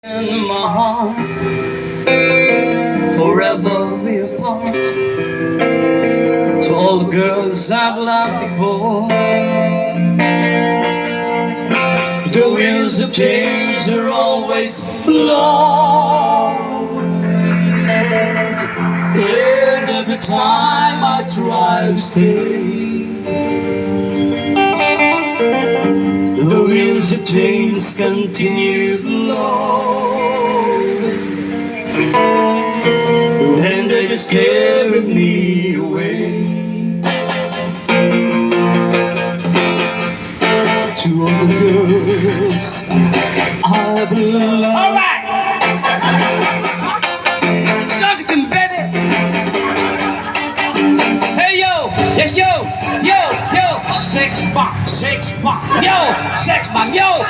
In my heart, forever we apart. To all the girls I've loved before, the wheels of change are always flowing. And every time I try to stay, the wheels of change continue blowing, and they just carry me away to all the girls I belong. All right, suckers and baby. Hey yo, yes yo, yo. Sex bomb, yo, sex bomb, yo.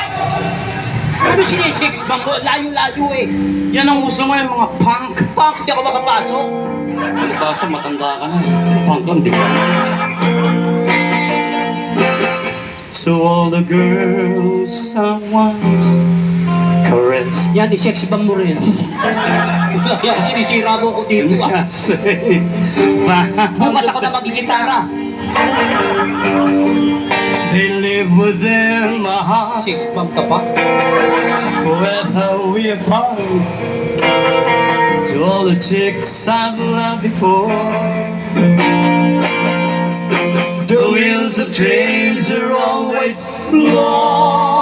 Ano sini-sex bang ko? Layo-layo eh. Yan ang uso ngayon, mga punk. Bakit di ako makapasok? Ano ba sa matanda ka na? Punk ka, di ba? To all the girls I once caressed. Yan, i-sex bang mo rin. Yan, sinisira mo ko dito ah. Bukas ako na magigitara. They live within my heart. Sex bang ka pa? Forever we apart. To all the chicks I've loved before, the wheels of change are always flowing.